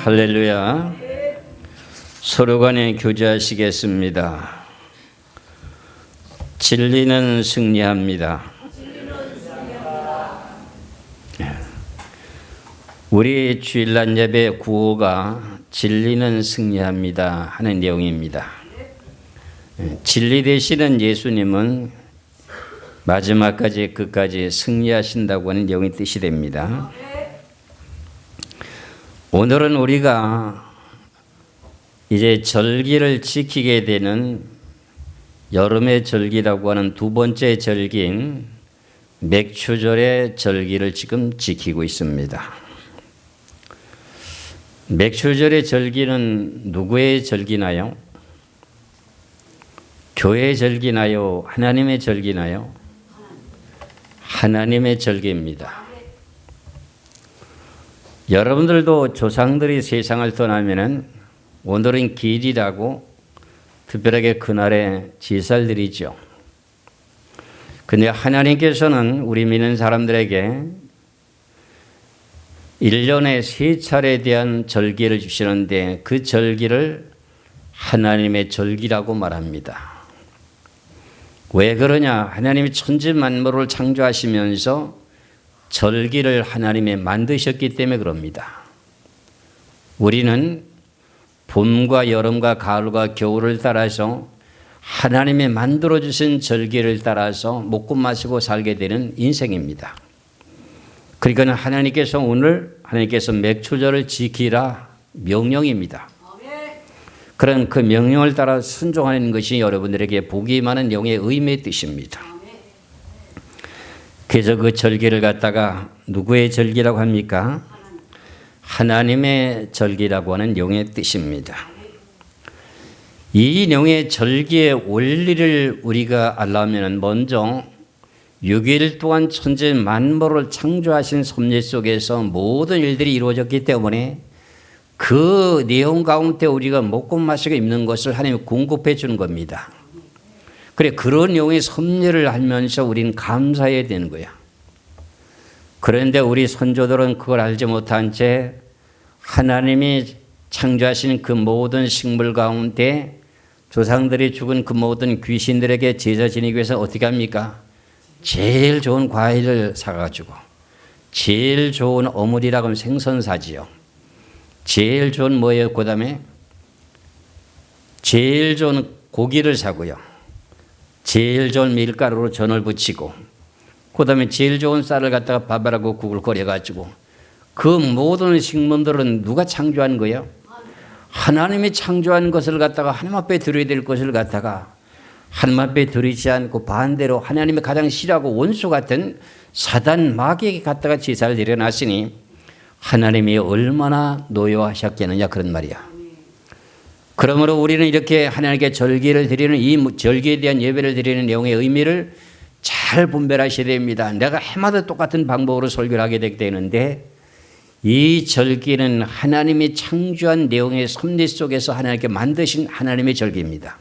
할렐루야. 서로 간에 교제하시겠습니다. 진리는 승리합니다. 우리 주일날 예배 구호가 진리는 승리합니다 하는 내용입니다. 진리 되시는 예수님은 마지막까지 끝까지 승리하신다고 하는 내용이 뜻이 됩니다. 오늘은 우리가 이제 절기를 지키게 되는 여름의 절기라고 하는 두 번째 절기인 맥추절의 절기를 지금 지키고 있습니다. 맥추절의 절기는 누구의 절기나요? 교회의 절기나요? 하나님의 절기나요? 하나님의 절기입니다. 여러분들도 조상들이 세상을 떠나면은 오늘은 기일이라고 특별하게 그날에 제사를 드리죠. 근데 하나님께서는 우리 믿는 사람들에게 1년에 3차례에 대한 절기를 주시는데 그 절기를 하나님의 절기라고 말합니다. 왜 그러냐? 하나님이 천지 만물을 창조하시면서 절기를 하나님이 만드셨기 때문에 그럽니다. 우리는 봄과 여름과 가을과 겨울을 따라서 하나님이 만들어주신 절기를 따라서 먹고 마시고 살게 되는 인생입니다. 그러니까 하나님께서 오늘 맥추절을 지키라 명령입니다. 그런 그 명령을 따라 순종하는 것이 여러분들에게 복이 많은 영의 의미의 뜻입니다. 그래서 그 절기를 갖다가 누구의 절기라고 합니까? 하나님의 절기라고 하는 영의 뜻입니다. 이 영의 절기의 원리를 우리가 알려면 먼저 6일 동안 천지 만물을 창조하신 섭리 속에서 모든 일들이 이루어졌기 때문에 그 내용 가운데 우리가 먹고 마시고 입는 것을 하나님이 공급해 주는 겁니다. 그래, 그런 내용의 섭리를 알면서 우리는 감사해야 되는 거야. 그런데 우리 선조들은 그걸 알지 못한 채 하나님이 창조하신 그 모든 식물 가운데 조상들이 죽은 그 모든 귀신들에게 제사 지내기 위해서 어떻게 합니까? 제일 좋은 과일을 사가지고 제일 좋은 어물이라고 하면 생선 사지요. 제일 좋은 뭐예요? 그 다음에 제일 좋은 고기를 사고요. 제일 좋은 밀가루로 전을 부치고 그 다음에 제일 좋은 쌀을 갖다가 밥하고 국을 끓여가지고 그 모든 식물들은 누가 창조한 거예요? 하나님이 창조한 것을 갖다가 하나님 앞에 드려야 될 것을 갖다가 하나님 앞에 드리지 않고 반대로 하나님이 가장 싫어하고 원수 같은 사단 마귀에게 갖다가 제사를 드려놨으니 하나님이 얼마나 노여하셨겠느냐 그런 말이야. 그러므로 우리는 이렇게 하나님께 절기를 드리는 이 절기에 대한 예배를 드리는 내용의 의미를 잘 분별하셔야 됩니다. 내가 해마다 똑같은 방법으로 설교를 하게 되는데 이 절기는 하나님이 창조한 내용의 섭리 속에서 하나님께 만드신 하나님의 절기입니다.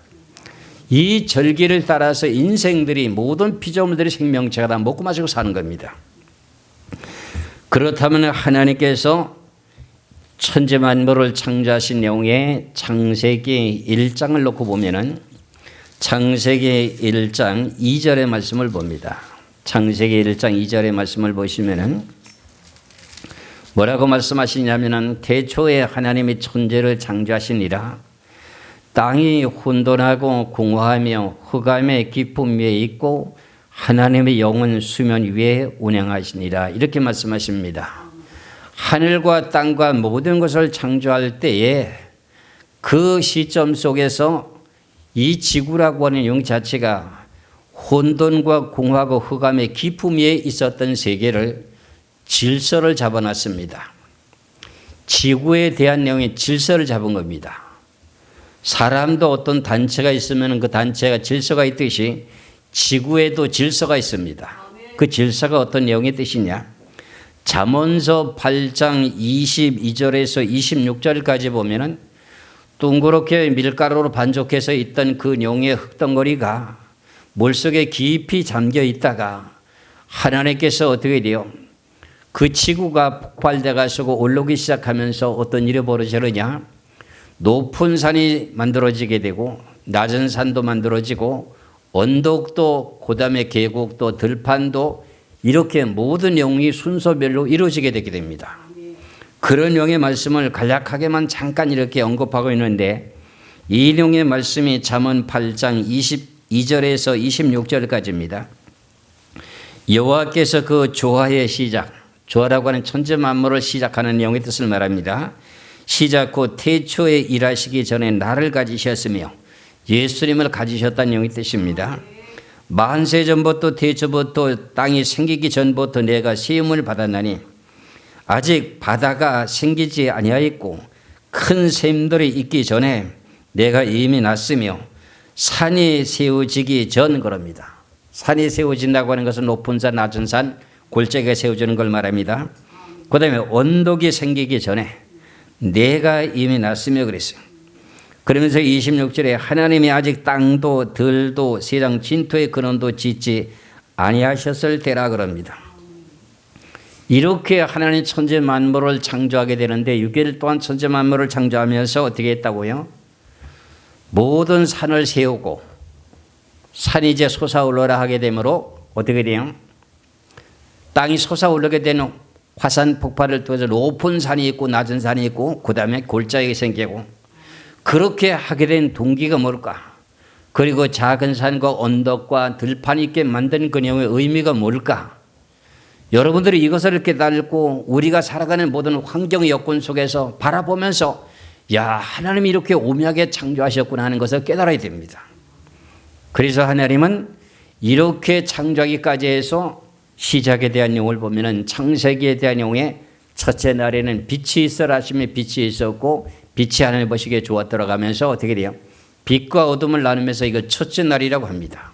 이 절기를 따라서 인생들이 모든 피조물들이 생명체가 다 먹고 마시고 사는 겁니다. 그렇다면 하나님께서 천지 만물을 창조하신 내용의 창세기 1장을 놓고 보면은 창세기 1장 2절의 말씀을 봅니다. 창세기 1장 2절의 말씀을 보시면은 뭐라고 말씀하시냐면은 태초에 하나님이 천지를 창조하시니라 땅이 혼돈하고 공허하며 흑암의 깊음 위에 있고 하나님의 영은 수면 위에 운행하시니라 이렇게 말씀하십니다. 하늘과 땅과 모든 것을 창조할 때에 그 시점 속에서 이 지구라고 하는 영 자체가 혼돈과 공허하고 흑암의 깊음 위에 있었던 세계를 질서를 잡아놨습니다. 지구에 대한 내용의 질서를 잡은 겁니다. 사람도 어떤 단체가 있으면 그 단체가 질서가 있듯이 지구에도 질서가 있습니다. 그 질서가 어떤 내용의 뜻이냐? 잠언서 8장 22절에서 26절까지 보면은 둥그렇게 밀가루로 반죽해서 있던 그 용의 흙덩어리가 물속에 깊이 잠겨 있다가 하나님께서 어떻게 돼요? 그 지구가 폭발돼 가지고 올라오기 시작하면서 어떤 일이 벌어지느냐? 높은 산이 만들어지게 되고 낮은 산도 만들어지고 언덕도 그다음에 계곡도 들판도 이렇게 모든 영이 순서별로 이루어지게 되게 됩니다. 그런 영의 말씀을 간략하게만 잠깐 이렇게 언급하고 있는데 이 영의 말씀이 잠언 8장 22절에서 26절까지입니다. 여호와께서 그 조화의 시작, 조화라고 하는 천지 만물을 시작하는 영의 뜻을 말합니다. 시작 후 태초에 일하시기 전에 나를 가지셨으며 예수님을 가지셨다는 영의 뜻입니다. 만세 전부터 태초부터 땅이 생기기 전부터 내가 시험을 받았나니 아직 바다가 생기지 아니하였고 큰 샘들이 있기 전에 내가 이미 났으며 산이 세워지기 전 그럽니다. 산이 세워진다고 하는 것은 높은 산, 낮은 산, 골짜기가 세워지는 걸 말합니다. 그 다음에 언덕이 생기기 전에 내가 이미 났으며 그랬어요. 그러면서 26절에 하나님이 아직 땅도 들도 세상 진토의 근원도 짓지 아니하셨을 때라 그럽니다. 이렇게 하나님 천지 만물을 창조하게 되는데 6일 동안 천지 만물을 창조하면서 어떻게 했다고요? 모든 산을 세우고 산이 이제 솟아올라라 하게 되므로 어떻게 돼요? 땅이 솟아오르게 되는 화산 폭발을 통해서 높은 산이 있고 낮은 산이 있고 그 다음에 골짜기가 생기고 그렇게 하게 된 동기가 뭘까? 그리고 작은 산과 언덕과 들판이 있게 만드는 그 내용의 의미가 뭘까? 여러분들이 이것을 깨달고 우리가 살아가는 모든 환경 여건 속에서 바라보면서 야, 하나님이 이렇게 오묘하게 창조하셨구나 하는 것을 깨달아야 됩니다. 그래서 하나님은 이렇게 창조하기까지 해서 시작에 대한 내용을 보면은 창세기에 대한 내용에 첫째 날에는 빛이 있어라 하시며 빛이 있었고 빛이 하늘 보시기에 좋았더라 가면서 어떻게 돼요? 빛과 어둠을 나누면서 이걸 첫째 날이라고 합니다.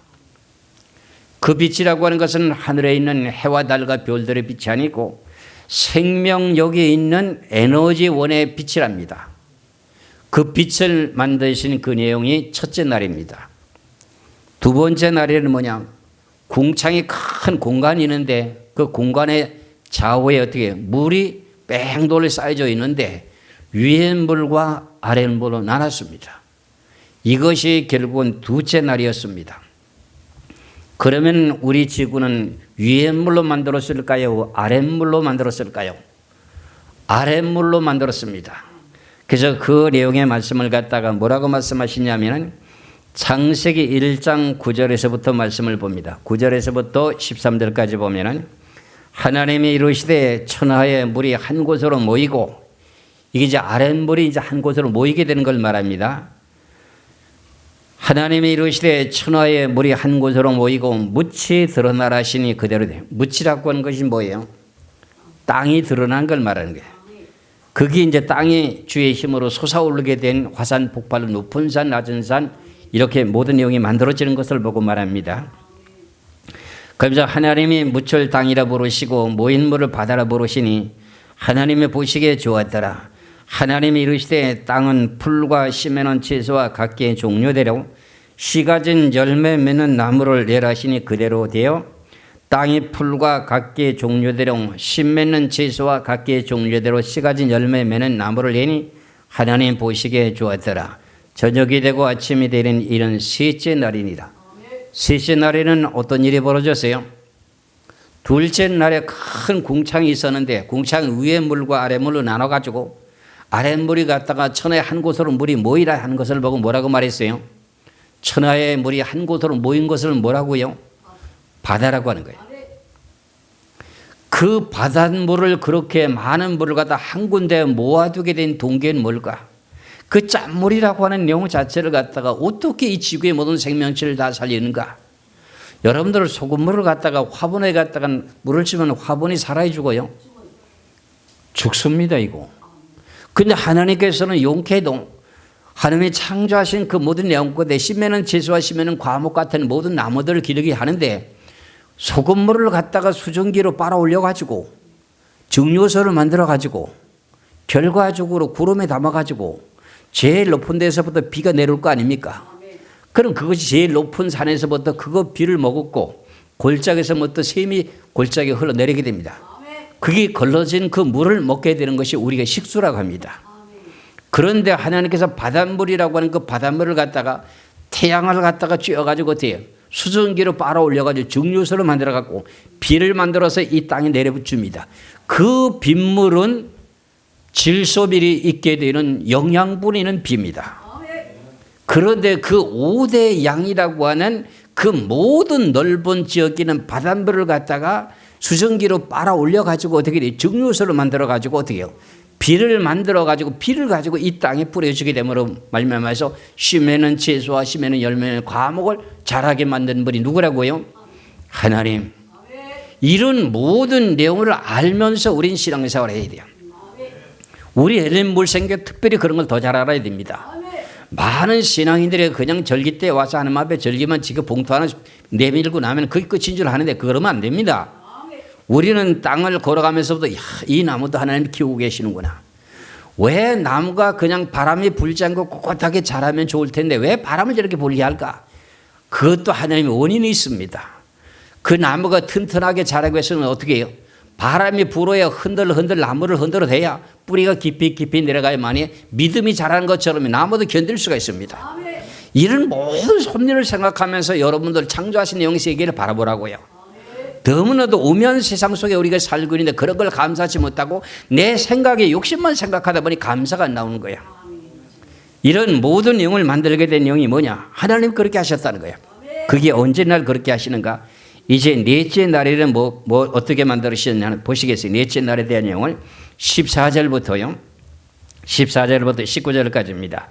그 빛이라고 하는 것은 하늘에 있는 해와 달과 별들의 빛이 아니고 생명력에 있는 에너지원의 빛이랍니다. 그 빛을 만드신 그 내용이 첫째 날입니다. 두 번째 날에는 뭐냐? 궁창이 큰 공간이 있는데 그 공간의 좌우에 어떻게 물이 뺑돌이 쌓여져 있는데 위에 물과 아래 물로 나눴습니다. 이것이 결국은 두째 날이었습니다. 그러면 우리 지구는 위에 물로 만들었을까요? 아래 물로 만들었을까요? 아래 물로 만들었습니다. 그래서 그 내용의 말씀을 갖다가 뭐라고 말씀하시냐면은 창세기 1장 9절에서부터 말씀을 봅니다. 9절에서부터 13절까지 보면은 하나님이 이르시되 천하의 물이 한 곳으로 모이고 이게 이제 아랫물이 이제 한 곳으로 모이게 되는 걸 말합니다. 하나님이 이르시되 천하의 물이 한 곳으로 모이고 묻이 드러나라 하시니 그대로 돼요. 묻이라고 하는 것이 뭐예요? 땅이 드러난 걸 말하는 거예요. 그게 이제 땅이 주의 힘으로 솟아오르게 된 화산 폭발로 높은 산, 낮은 산 이렇게 모든 내용이 만들어지는 것을 보고 말합니다. 그러면서 하나님이 무철 땅이라 부르시고 모인 물을 바다라 부르시니 하나님이 보시기에 좋았더라. 하나님이 이르시되 땅은 풀과 씨 맺는 채소와 각기의 종류대로 씨 가진 열매 맺는 나무를 내라 하시니 그대로 되어 땅이 풀과 각기의 종류대로 씨 맺는 채소와 각기의 종류대로 씨 가진 열매 맺는 나무를 내니 하나님 보시기에 좋았더라. 저녁이 되고 아침이 되는 이런 셋째 날이니라. 셋째 날에는 어떤 일이 벌어졌어요? 둘째 날에 큰 궁창이 있었는데 궁창 위에 물과 아래 물로 나눠가지고 아래 물이 갔다가 천하의 한 곳으로 물이 모이라 하는 것을 보고 뭐라고 말했어요? 천하의 물이 한 곳으로 모인 것을 뭐라고요? 바다라고 하는 거예요. 그 바닷물을 그렇게 많은 물을 갖다 한 군데 모아두게 된 동기는 뭘까? 그 짠물이라고 하는 내용 자체를 갖다가 어떻게 이 지구의 모든 생명체를 다 살리는가? 여러분들 소금물을 갖다가 화분에 갖다가 물을 주면 화분이 살아야 죽어요? 죽습니다 이거. 근데 하나님께서는 용케도 하나님이 창조하신 그 모든 내용 가운데 심에는 채소와 심에는 과목 같은 모든 나무들을 기르게 하는데 소금물을 갖다가 수증기로 빨아올려 가지고 증류소를 만들어 가지고 결과적으로 구름에 담아 가지고 제일 높은 데서부터 비가 내려올 거 아닙니까? 그럼 그것이 제일 높은 산에서부터 그거 비를 먹었고 골짜기에서부터 샘이 골짜기에 흘러내리게 됩니다. 그게 걸러진 그 물을 먹게 되는 것이 우리가 식수라고 합니다. 그런데 하나님께서 바닷물이라고 하는 그 바닷물을 갖다가 태양을 갖다가 쬐어가지고 어때요? 수증기로 빨아올려가지고 증류수를 만들어갖고 비를 만들어서 이 땅에 내려붙입니다. 그 빗물은 질소비리 있게 되는 영양분이 있는 비입니다. 그런데 그 5대 양이라고 하는 그 모든 넓은 지역에 있는 바닷물을 갖다가 수증기로 빨아올려가지고 어떻게 돼요? 증류수를 만들어가지고 어떻게 해요? 비를 만들어가지고 비를 가지고 이 땅에 뿌려주게 되므로 말미암아서 심에는 채소와 심에는 열매는 과목을 자라게 만든 분이 누구라고요? 하나님. 이런 모든 내용을 알면서 우린 신앙생활을 해야 돼요. 우리 엘린 물생교 특별히 그런 걸 더 잘 알아야 됩니다. 많은 신앙인들이 그냥 절기 때 와서 하나님 앞에 절기만 지금 봉투 하나 내밀고 나면 그게 끝인 줄 아는데 그러면 안 됩니다. 우리는 땅을 걸어가면서부터 이 나무도 하나님 키우고 계시는구나. 왜 나무가 그냥 바람이 불지 않고 꼿꼿하게 자라면 좋을 텐데 왜 바람을 저렇게 불게 할까? 그것도 하나님의 원인이 있습니다. 그 나무가 튼튼하게 자라기 위해서는 어떻게 해요? 바람이 불어야 흔들흔들 나무를 흔들어대야 뿌리가 깊이 내려가야만이 믿음이 자라는 것처럼 나무도 견딜 수가 있습니다. 이런 모든 섭리를 생각하면서 여러분들 창조하신 영의 세계를 바라보라고요. 너무나도 오묘한 세상 속에 우리가 살고 있는데 그런 걸 감사하지 못하고 내 생각에 욕심만 생각하다 보니 감사가 안 나오는 거야. 이런 모든 영을 만들게 된 영이 뭐냐? 하나님 그렇게 하셨다는 거야. 그게 언제 날 그렇게 하시는가? 이제 넷째 날에는 뭐 어떻게 만들으셨냐 보시겠어요. 넷째 날에 대한 내용을 14절부터 19절까지입니다.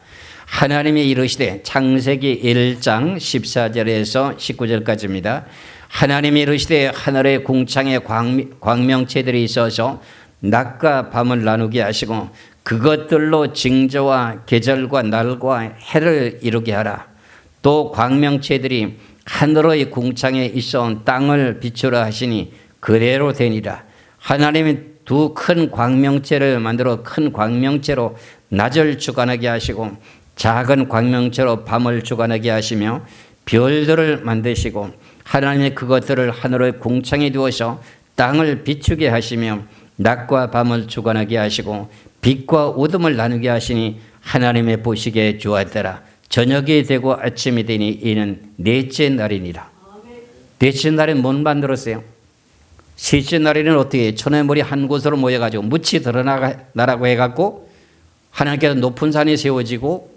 하나님이 이르시되 창세기 1장 14절에서 19절까지입니다. 하나님이 이르시되 하늘의 궁창에 광명체들이 있어서 낮과 밤을 나누게 하시고 그것들로 징조와 계절과 날과 해를 이루게 하라. 또 광명체들이 하늘의 궁창에 있어온 땅을 비추라 하시니 그대로 되니라. 하나님이 두 큰 광명체를 만들어 큰 광명체로 낮을 주관하게 하시고 작은 광명체로 밤을 주관하게 하시며 별들을 만드시고 하나님이 그것들을 하늘의 궁창에 두어서 땅을 비추게 하시며 낮과 밤을 주관하게 하시고 빛과 어둠을 나누게 하시니 하나님의 보시기에 좋았더라. 저녁이 되고 아침이 되니 이는 넷째 날이니라. 넷째 날에 못 만들었어요. 셋째 날에는 어떻게 해요? 천의 물이 한 곳으로 모여가지고 묻이 드러나라고 해갖고 하나님께서 높은 산이 세워지고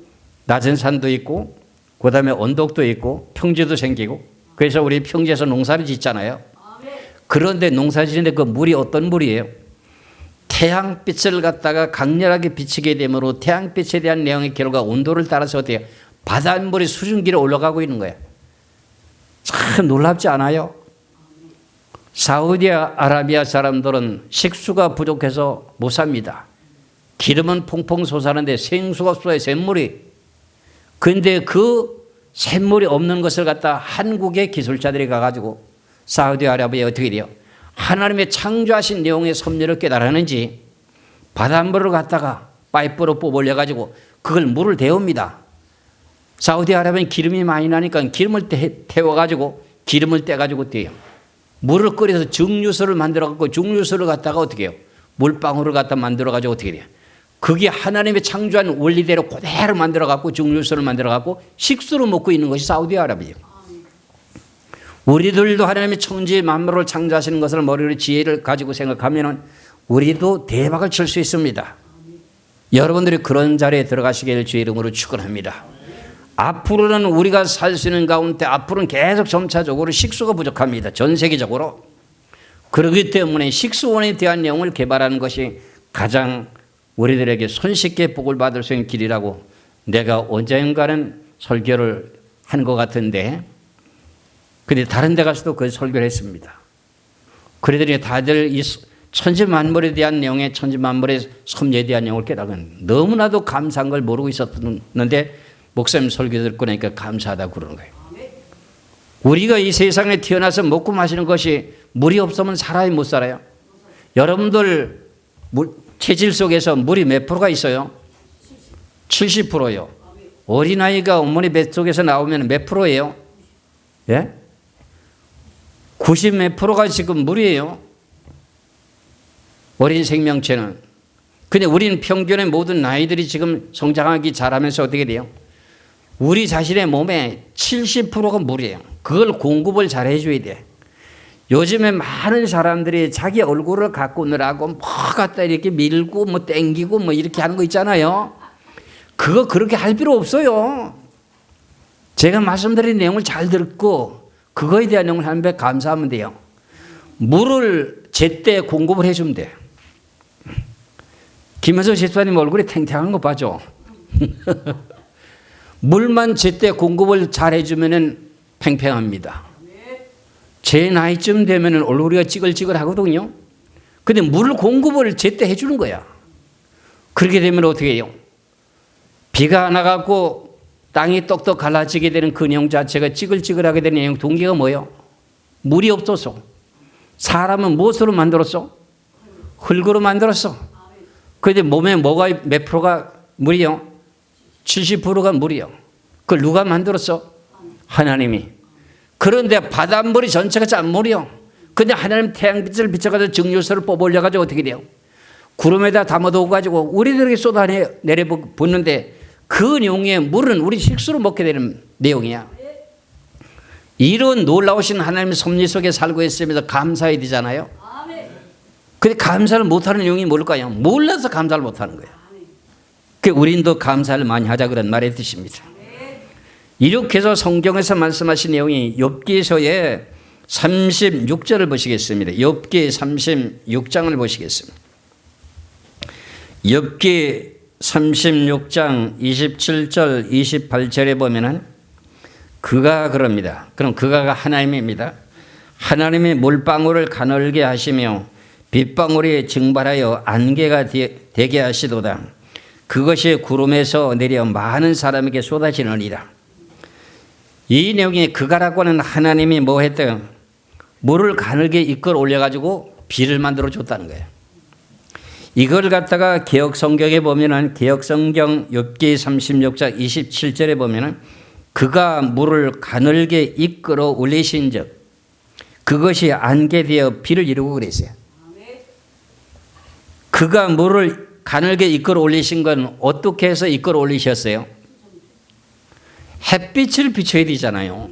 낮은 산도 있고 그 다음에 언덕도 있고 평지도 생기고 그래서 우리 평지에서 농사를 짓잖아요. 그런데 농사 짓는데 그 물이 어떤 물이에요? 태양빛을 갖다가 강렬하게 비치게 되므로 태양빛에 대한 내용의 결과 온도를 따라서 어때요? 바닷물이 수증기로 올라가고 있는 거예요. 참 놀랍지 않아요? 사우디아라비아 사람들은 식수가 부족해서 못 삽니다. 기름은 퐁퐁 솟아나는데 생수가 없어요. 샘물이. 그런데 그 샘물이 없는 것을 갖다 한국의 기술자들이 가가지고 사우디아라비아에 어떻게 돼요? 하나님의 창조하신 내용의 섭리를 깨달았는지 바닷물을 갖다가 파이프로 뽑아올려가지고 그걸 물을 데웁니다. 사우디아라비아는 기름이 많이 나니까 기름을 태워가지고 기름을 떼가지고 떼요. 물을 끓여서 증류수를 만들어갖고 증류수를 갖다가 어떻게 해요? 물방울을 갖다 만들어가지고 어떻게 돼요? 그게 하나님의 창조한 원리대로 그대로 만들어갖고 증류수를 만들어갖고 식수로 먹고 있는 것이 사우디아라비아예요. 우리들도 하나님의 천지 만물을 창조하시는 것을 머리로 지혜를 가지고 생각하면 우리도 대박을 칠 수 있습니다. 여러분들이 그런 자리에 들어가시길 주의 이름으로 축원합니다. 앞으로는 우리가 살 수 있는 가운데 앞으로는 계속 점차적으로 식수가 부족합니다. 전 세계적으로. 그렇기 때문에 식수원에 대한 내용을 개발하는 것이 가장 우리들에게 손쉽게 복을 받을 수 있는 길이라고 내가 언젠가는 설교를 한 것 같은데 근데 다른 데 가서도 그 설교를 했습니다. 그러더니 다들 이 천지 만물에 대한 내용의 천지 만물의 섭리에 대한 내용을 깨달은 너무나도 감사한 걸 모르고 있었는데 목사님 설교 듣고 나니까 감사하다고 그러는 거예요. 우리가 이 세상에 태어나서 먹고 마시는 것이 물이 없으면 살아야 못 살아요. 여러분들 체질 속에서 물이 몇 프로가 있어요? 70%요. 어린아이가 어머니 뱃속에서 나오면 몇 프로예요? 예? 90 몇 프로가 지금 물이에요. 어린 생명체는. 근데 우리는 평균의 모든 나이들이 지금 성장하기 잘하면서 어떻게 돼요? 우리 자신의 몸에 70%가 물이에요. 그걸 공급을 잘 해줘야 돼. 요즘에 많은 사람들이 자기 얼굴을 가꾸느라고 뭐 갖다 이렇게 밀고 뭐 땡기고 뭐 이렇게 하는 거 있잖아요. 그거 그렇게 할 필요 없어요. 제가 말씀드린 내용을 잘 듣고 그거에 대한 내용을 한 배 감사하면 돼요. 물을 제때 공급을 해주면 돼요. 김현석 집사님 얼굴이 탱탱한 거 봐줘. 물만 제때 공급을 잘 해주면 팽팽합니다. 제 나이쯤 되면 얼굴이 찌글찌글 하거든요. 근데 물 공급을 제때 해주는 거야. 그렇게 되면 어떻게 해요? 비가 나가고 땅이 똑똑 갈라지게 되는 그 내용 자체가 찌글찌글하게 되는 내용 동기가 뭐예요? 물이 없어서. 사람은 무엇으로 만들었어? 흙으로 만들었어. 그런데 몸에 뭐가 몇 프로가 물이요? 70%가 물이요. 그걸 누가 만들었어? 하나님이. 그런데 바닷물이 전체가 짠물이요. 근데 하나님 태양빛을 비춰가지고 증류소를 뽑아올려가지고 어떻게 돼요? 구름에다 담아두어가지고 우리들에게 쏟아내려 붓는데 그 내용의 물은 우리 식수로 먹게 되는 내용이야. 이런 놀라우신 하나님의 섭리 속에 살고 있으면서 감사해야 되잖아요. 근데 감사를 못하는 내용이 뭘까요? 몰라서 감사를 못하는 거예요. 우리는 더 감사를 많이 하자 그런 말의 뜻입니다. 이렇게 해서 성경에서 말씀하신 내용이 욥기서의 36절을 보시겠습니다. 욥기 36장을 보시겠습니다. 욥기 36장 27절 28절에 보면은 그가 그럽니다. 그럼 그가가 하나님입니다. 하나님이 물방울을 가늘게 하시며 빗방울이 증발하여 안개가 되게 하시도다. 그것이 구름에서 내려 많은 사람에게 쏟아지느니라. 이 내용에 그가라고 하는 하나님이 뭐 했대요? 물을 가늘게 이끌어 올려가지고 비를 만들어 줬다는 거예요. 이걸 갖다가 개역성경에 보면은 개역성경 욥기 36장 27절에 보면은 그가 물을 가늘게 이끌어 올리신 적 그것이 안개되어 비를 이루고 그랬어요. 그가 물을 가늘게 이끌어 올리신 건 어떻게 해서 이끌어 올리셨어요? 햇빛을 비춰야 되잖아요.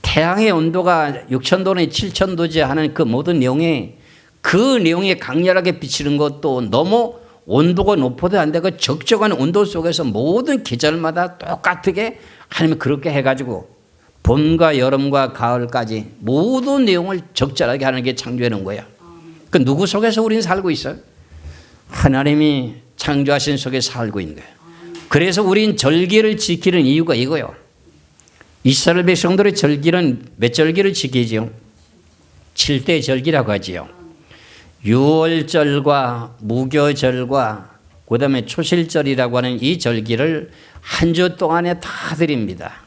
태양의 온도가 6,000도나 7,000도지 하는 그 모든 내용에 그 내용에 강렬하게 비치는 것도 너무 온도가 높아도 안 되고 적정한 온도 속에서 모든 계절마다 똑같게 하나님이 그렇게 해가지고 봄과 여름과 가을까지 모든 내용을 적절하게 하는 게 창조해 놓은 거야. 그 누구 속에서 우리는 살고 있어요? 하나님이 창조하신 속에 살고 있는 거예요. 그래서 우린 절기를 지키는 이유가 이거예요. 이스라엘 백성들의 절기는 몇 절기를 지키죠? 7대 절기라고 하지요. 유월절과 무교절과 그다음에 초실절이라고 하는 이 절기를 한 주 동안에 다 드립니다.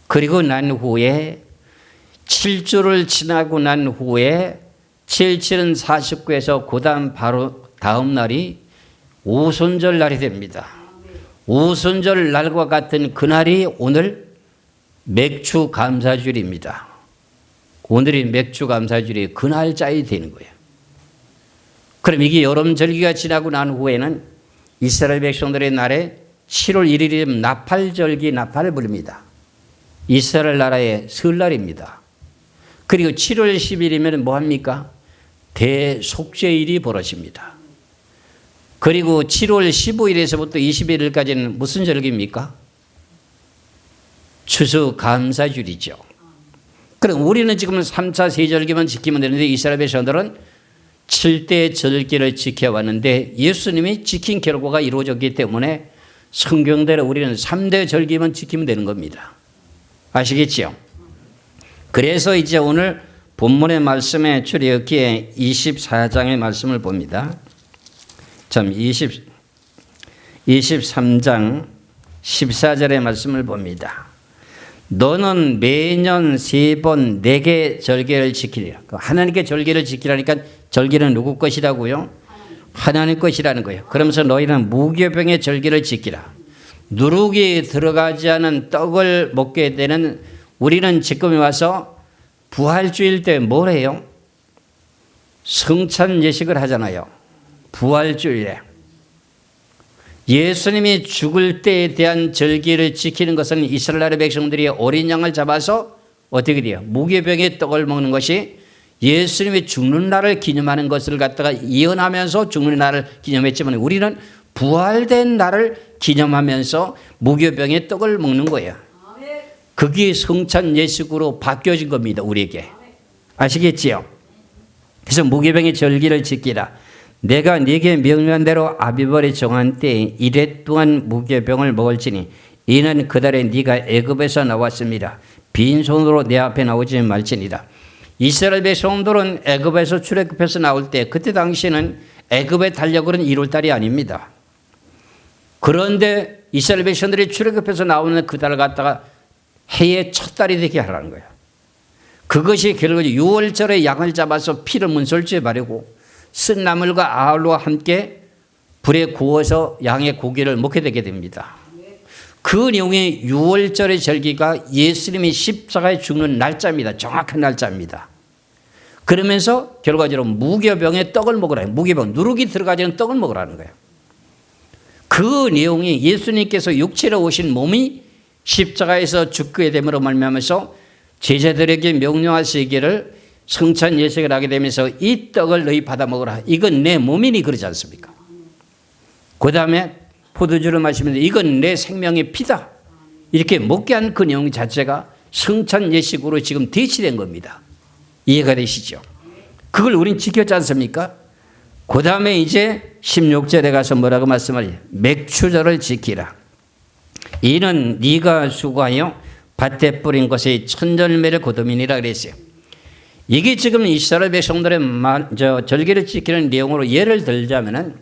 그리고 난 후에 7주를 지나고 난 후에 7, 7은 49에서 그다음 바로 다음 날이 오순절 날이 됩니다. 오순절 날과 같은 그날이 오늘 맥주 감사주일입니다. 오늘이 맥주 감사주일이 그 날짜에 되는 거예요. 그럼 이게 여름절기가 지나고 난 후에는 이스라엘 백성들의 날에 7월 1일이면 나팔절기 나팔을 부릅니다. 이스라엘 나라의 설날입니다. 그리고 7월 10일이면 뭐합니까? 대속죄일이 벌어집니다. 그리고 7월 15일에서부터 21일까지는 무슨 절기입니까? 추수감사주일이죠. 그럼 우리는 지금 3차 세절기만 지키면 되는데 이스라엘 백성들은 7대 절기를 지켜왔는데 예수님이 지킨 결과가 이루어졌기 때문에 성경대로 우리는 3대 절기만 지키면 되는 겁니다. 아시겠지요? 그래서 이제 오늘 본문의 말씀에 출애굽기 24장의 말씀을 봅니다. 참 23장 14절의 말씀을 봅니다. 너는 매년 3번 4개 절기를 지키리라. 하나님께 절기를 지키라니까 절기는 누구 것이라고요? 하나님 것이라는 거예요. 그러면서 너희는 무교병의 절기를 지키라. 누룩이 들어가지 않은 떡을 먹게 되는 우리는 지금 와서 부활주일 때 뭘 해요? 성찬 예식을 하잖아요. 부활주일에. 예수님이 죽을 때에 대한 절기를 지키는 것은 이스라엘 백성들이 어린 양을 잡아서 어떻게 돼요? 무교병의 떡을 먹는 것이 예수님이 죽는 날을 기념하는 것을 갖다가 이언하면서 죽는 날을 기념했지만 우리는 부활된 날을 기념하면서 무교병의 떡을 먹는 거예요. 그게 성찬 예식으로 바뀌어진 겁니다. 우리에게. 아시겠지요? 그래서 무교병의 절기를 지키라. 내가 네게 명령한 대로 아비벌이 정한 때에 이래 동안 무교병을 먹을지니 이는 그달에 네가 애굽에서 나왔습니다. 빈손으로 내 앞에 나오지 말지니라. 이스라엘 백성들은 애굽에서 출애굽해서 나올 때 그때 당시에는 애굽의 달력으로는 1월달이 아닙니다. 그런데 이스라엘 백성들이 출애굽해서 나오는 그 달을 갖다가 해의 첫 달이 되게 하라는 거예요. 그것이 결국 6월절에 양을 잡아서 피를 문설주에 바르고 쓴 나물과 아울과 함께 불에 구워서 양의 고기를 먹게 되게 됩니다. 그 내용의 6월절의 절기가 예수님이 십자가에 죽는 날짜입니다. 정확한 날짜입니다. 그러면서 결과적으로 무교병의 떡을 먹으라. 무교병, 누룩이 들어가지 않은 떡을 먹으라는 거예요. 그 내용이 예수님께서 육체로 오신 몸이 십자가에서 죽게 됨으로 말미암아서 제자들에게 명령하시기를 성찬 예식을 하게 되면서 이 떡을 너희 받아 먹으라. 이건 내 몸이니 그러지 않습니까? 그 다음에 포도주를 마시면서 이건 내 생명의 피다. 이렇게 먹게 한 그 내용 자체가 성찬 예식으로 지금 대치된 겁니다. 이해가 되시죠? 그걸 우린 지켰지 않습니까? 그 다음에 이제 16절에 가서 뭐라고 말씀하냐. 맥추절을 지키라. 이는 네가 수고하여 밭에 뿌린 것의 천절매를 거두미니라 그랬어요. 이게 지금 이스라엘 백성들의 절기를 지키는 내용으로 예를 들자면은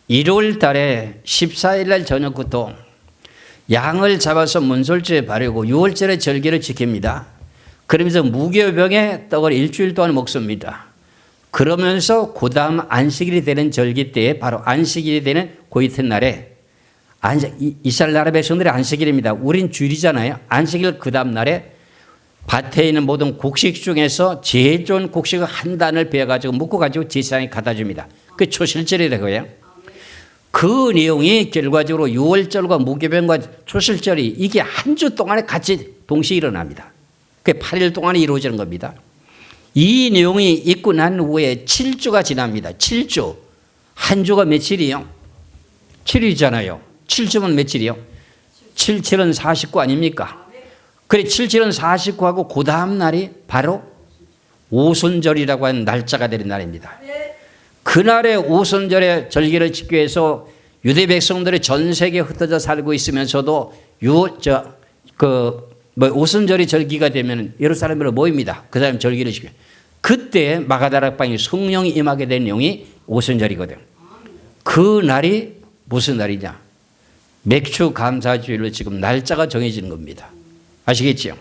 1월 달에 14일 날 저녁부터 양을 잡아서 문설주에 바르고 6월절에 절기를 지킵니다. 그러면서 무교병의 떡을 일주일 동안 먹습니다. 그러면서 그 다음 안식일이 되는 절기 때에 바로 안식일이 되는 그 이튿날에 이스라엘 나라 백성들의 안식일입니다. 우린 주일이잖아요. 안식일 그 다음 날에 밭에 있는 모든 곡식 중에서 제일 좋은 곡식을 한 단을 베어가지고 묶어가지고 제사장이 갖다 줍니다. 그게 초실절이 되고요. 그 내용이 결과적으로 6월절과 무교병과 초실절이 이게 한 주 동안에 같이 동시에 일어납니다. 그게 8일 동안에 이루어지는 겁니다. 이 내용이 있고 난 후에 7주가 지납니다. 7주. 한 주가 며칠이요? 7일이잖아요. 7주면 며칠이요? 77은 49 아닙니까? 그래 77은 49하고 그 다음 날이 바로 오순절이라고 하는 날짜가 되는 날입니다. 그날의 오순절의 절기를 지키기 위해서 유대 백성들이 전 세계에 흩어져 살고 있으면서도 오순절이 절기가 되면 예루살렘으로 모입니다. 그 사람 절기를 지켜요. 그때 마가다락방에 성령이 임하게 된 내용이 오순절이거든. 그 날이 무슨 날이냐? 맥주 감사주일로 지금 날짜가 정해지는 겁니다. 아시겠죠?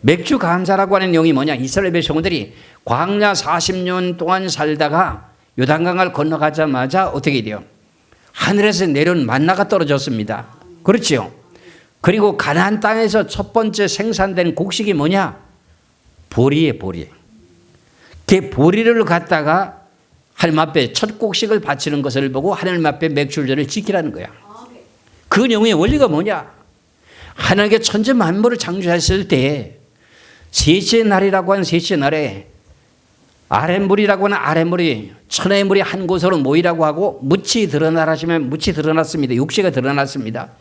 맥주 감사라고 하는 내용이 뭐냐? 이스라엘 백성들이 광야 40년 동안 살다가 요단강을 건너가자마자 어떻게 돼요? 하늘에서 내려온 만나가 떨어졌습니다. 그렇죠? 그리고 가나안 땅에서 첫 번째 생산된 곡식이 뭐냐? 보리에 보리. 그 보리를 갖다가 하나님 앞에 첫 곡식을 바치는 것을 보고 하나님 앞에 맥주절을 지키라는 거야. 그 내용의 원리가 뭐냐? 하나님께 천지 만물을 창조했을 때 셋째 날이라고 하는 셋째 날에 아랫물이라고 하는 아랫물이 천의 물이 한 곳으로 모이라고 하고 묻이 드러나라 하시면 묻이 드러났습니다. 육지가 드러났습니다.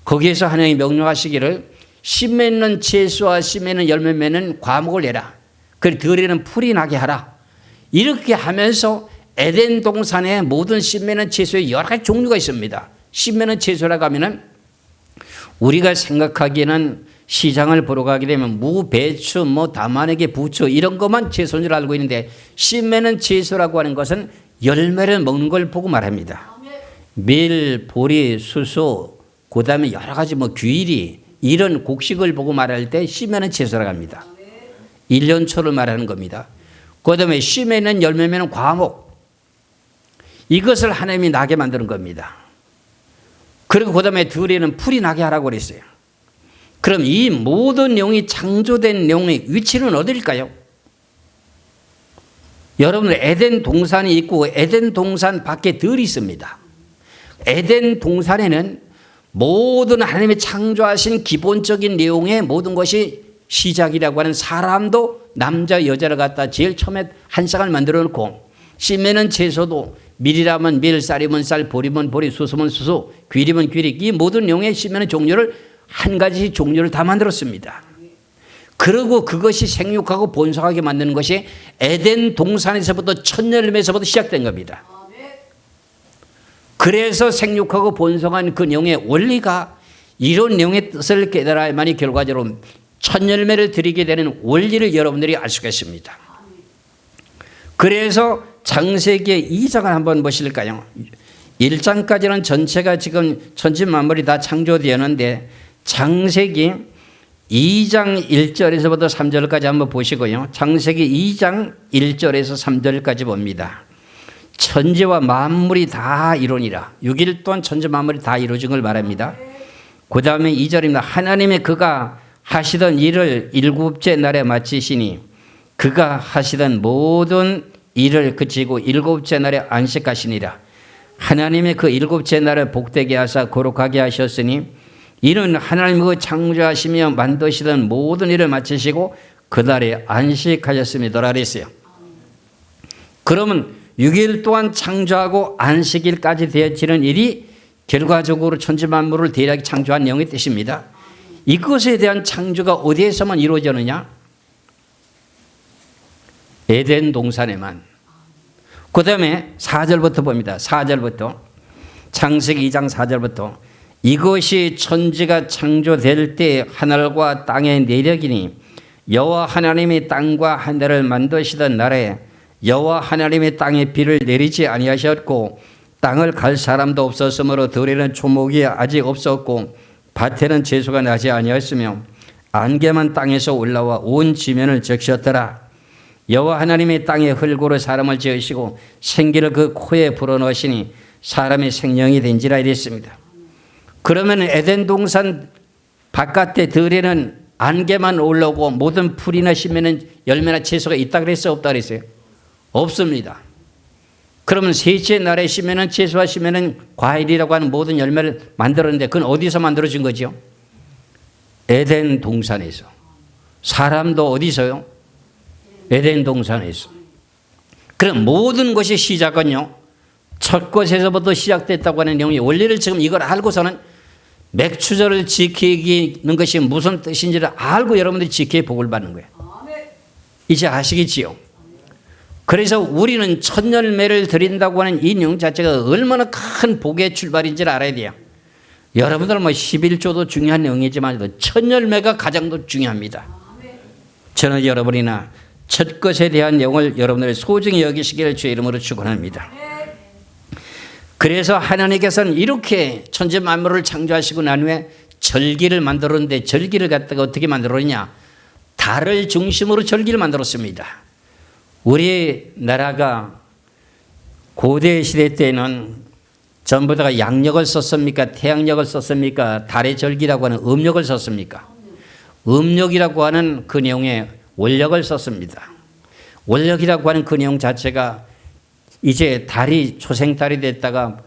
거기에서 하나님이 명령하시기를 씨 맺는 채소와 씨 맺는 열매 맺는 과목을 내라. 그리고 들에는 풀이 나게 하라. 이렇게 하면서 에덴 동산에 모든 씨 맺는 채소의 여러 가지 종류가 있습니다. 씨 맺는 채소라고 하면은 우리가 생각하기에는 시장을 보러 가게 되면 무, 배추, 담아내기, 부추 이런 것만 채소인 줄 알고 있는데 씨 맺는 채소라고 하는 것은 열매를 먹는 걸 보고 말합니다. 밀, 보리, 수수, 그 다음에 여러 가지 귀리 이런 곡식을 보고 말할 때 씨 맺는 채소라고 합니다. 1년초를 말하는 겁니다. 그 다음에 씨 맺는 열매 맺는 과목 이것을 하나님이 나게 만드는 겁니다. 그리고 그 다음에 들에는 풀이 나게 하라고 그랬어요. 그럼 이 모든 내용이 창조된 내용의 위치는 어디일까요? 여러분 에덴 동산이 있고 에덴 동산 밖에 들이 있습니다. 에덴 동산에는 모든 하나님의 창조하신 기본적인 내용의 모든 것이 시작이라고 하는 사람도 남자 여자를 갖다 제일 처음에 한 쌍을 만들어 놓고 씨매는 채소도 밀이라면 밀, 쌀이면 쌀, 보리면 보리, 수수면 수수, 귀리면 귀리 이 모든 내용의 씨매는 종류를 한 가지 종류를 다 만들었습니다. 그리고 그것이 생육하고 번성하게 만드는 것이 에덴 동산에서부터 첫 열매에서부터 시작된 겁니다. 그래서 생육하고 번성한 그 내용의 원리가 이런 내용의 뜻을 깨달아야만이 결과적으로 첫 열매를 드리게 되는 원리를 여러분들이 알 수가 있습니다. 그래서 창세기 2장을 한번 보실까요? 1장까지는 전체가 지금 천지 만물이 다 창조되었는데 창세기 2장 1절에서부터 3절까지 한번 보시고요. 창세기 2장 1절에서 3절까지 봅니다. 천지와 만물이 다 이루니라. 6일 동안 천지 만물이 다 이루어진 걸 말합니다. 그 다음에 2절입니다. 하나님의 그가 하시던 일을 일곱째 날에 마치시니 그가 하시던 모든 일을 그치고 일곱째 날에 안식하시니라. 하나님의 그 일곱째 날을 복되게 하사 거룩하게 하셨으니 이는 하나님의 그 창조하시며 만드시던 모든 일을 마치시고 그날에 안식하셨습니다. 그랬어요. 그러면 6일 동안 창조하고 안식일까지 되어지는 일이 결과적으로 천지 만물을 대략 창조한 내용의 뜻입니다. 이것에 대한 창조가 어디에서만 이루어졌느냐? 에덴 동산에만. 그 다음에 4절부터 봅니다. 4절부터 창세기 2장 4절부터 이것이 천지가 창조될 때 하늘과 땅의 내력이니 여호와 하나님이 땅과 하늘을 만드시던 날에 여호와 하나님이 땅에 비를 내리지 아니하셨고 땅을 갈 사람도 없었으므로 들에는 초목이 아직 없었고 밭에는 채소가 나지 아니하였으며 안개만 땅에서 올라와 온 지면을 적셨더라. 여호와 하나님이 땅에 흙으로 사람을 지으시고 생기를 그 코에 불어넣으시니 사람의 생명이 된지라 이랬습니다. 그러면 에덴 동산 바깥에 들에는 안개만 올라오고 모든 풀이나 심에는 열매나 채소가 있다 그랬어요? 없다 그랬어요? 없습니다. 그러면 셋째 날에 심에는 채소와 심에는 과일이라고 하는 모든 열매를 만들었는데 그건 어디서 만들어진 거죠? 에덴 동산에서. 사람도 어디서요? 에덴 동산에서. 그럼 모든 것이 시작은요, 첫 것에서부터 시작됐다고 하는 내용이 원리를 지금 이걸 알고서는 맥추절을 지키는 것이 무슨 뜻인지를 알고 여러분들이 지켜야 복을 받는 거예요. 이제 아시겠지요? 그래서 우리는 첫 열매를 드린다고 하는 이 내용 자체가 얼마나 큰 복의 출발인지를 알아야 돼요. 여러분들 뭐 11조도 중요한 내용이지만 첫 열매가 가장 더 중요합니다. 저는 여러분이나 첫 것에 대한 내용을 여러분들이 소중히 여기시기를 주의 이름으로 축원합니다. 그래서 하나님께서는 이렇게 천지 만물을 창조하시고 난 후에 절기를 만들었는데 절기를 갖다가 어떻게 만들었냐? 달을 중심으로 절기를 만들었습니다. 우리나라가 고대 시대 때는 전부 다 양력을 썼습니까? 태양력을 썼습니까? 달의 절기라고 하는 음력을 썼습니까? 음력이라고 하는 그 내용에 원력을 썼습니다. 원력이라고 하는 그 내용 자체가 이제 달이 초생달이 됐다가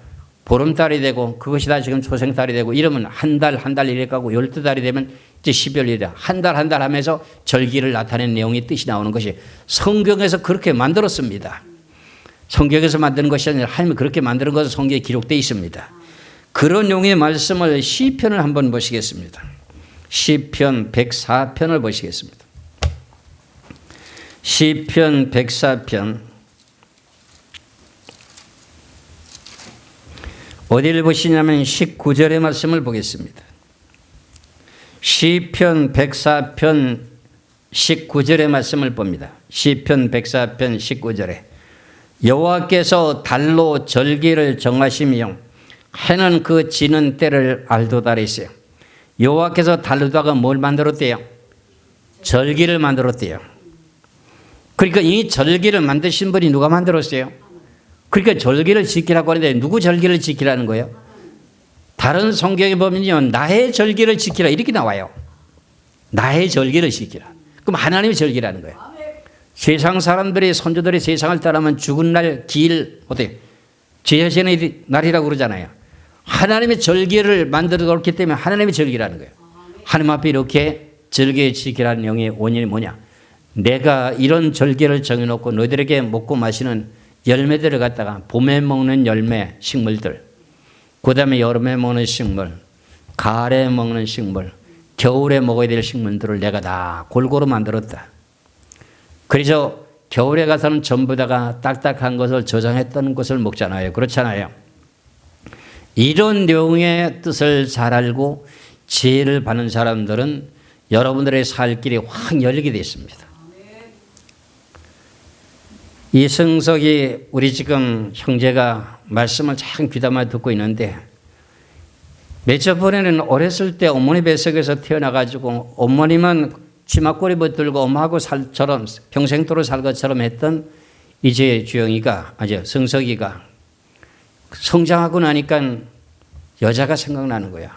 보름달이 되고 그것이 다 지금 초생달이 되고 이러면 한 달 이래 가고 12달이 되면 이제 12월이다. 한 달 하면서 절기를 나타내는 내용의 뜻이 나오는 것이 성경에서 그렇게 만들었습니다. 성경에서 만드는 것이 아니라 하나님이 그렇게 만드는 것은 성경에 기록되어 있습니다. 그런 내용의 말씀을 시편을 한번 보시겠습니다. 시편 104편을 보시겠습니다. 시편 104편 어디를 보시냐면 19절의 말씀을 보겠습니다. 시편 104편 19절의 말씀을 봅니다. 시편 104편 19절에 여호와께서 달로 절기를 정하시며 해는 그 지는 때를 알도다 그랬어요. 여호와께서 달로다가 뭘 만들었대요? 절기를 만들었대요. 그러니까 이 절기를 만드신 분이 누가 만들었어요? 그러니까 절기를 지키라고 하는데 누구 절기를 지키라는 거예요? 다른 성경에 보면요, 나의 절기를 지키라 이렇게 나와요. 나의 절기를 지키라. 그럼 하나님의 절기라는 거예요. 세상 사람들이 선조들이 세상을 따르면 죽은 날 길 어때? 제사지의 날이라고 그러잖아요. 하나님의 절기를 만들어 놓기 때문에 하나님의 절기라는 거예요. 하나님 앞에 이렇게 절기에 지키라는 영의 원인이 뭐냐? 내가 이런 절기를 정해놓고 너희들에게 먹고 마시는 열매들을 갖다가 봄에 먹는 열매 식물들, 그 다음에 여름에 먹는 식물, 가을에 먹는 식물, 겨울에 먹어야 될 식물들을 내가 다 골고루 만들었다. 그래서 겨울에 가서는 전부 다가 딱딱한 것을 저장했던 것을 먹잖아요. 그렇잖아요. 이런 내용의 뜻을 잘 알고 지혜를 받는 사람들은 여러분들의 살 길이 확 열리게 되어 있습니다. 이 성석이 우리 지금 형제가 말씀을 참 귀담아 듣고 있는데 몇째 번에는 어렸을 때 어머니 뱃속에서 태어나가지고 어머니만 치마꼬리 붙들고 엄마하고 살처럼 평생도록 살 것처럼 했던 이제 주영이가 아주 성석이가 성장하고 나니까 여자가 생각나는 거야.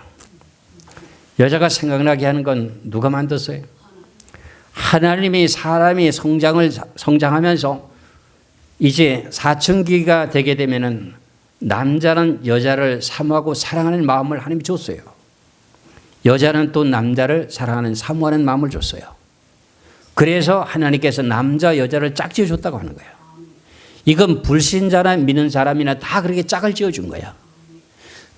여자가 생각나게 하는 건 누가 만들었어요? 하나님이 사람이 성장하면서 이제 사춘기가 되게 되면은 남자는 여자를 사모하고 사랑하는 마음을 하나님이 줬어요. 여자는 또 남자를 사랑하는 사모하는 마음을 줬어요. 그래서 하나님께서 남자 여자를 짝지어 줬다고 하는 거예요. 이건 불신자나 믿는 사람이나 다 그렇게 짝을 지어준 거야.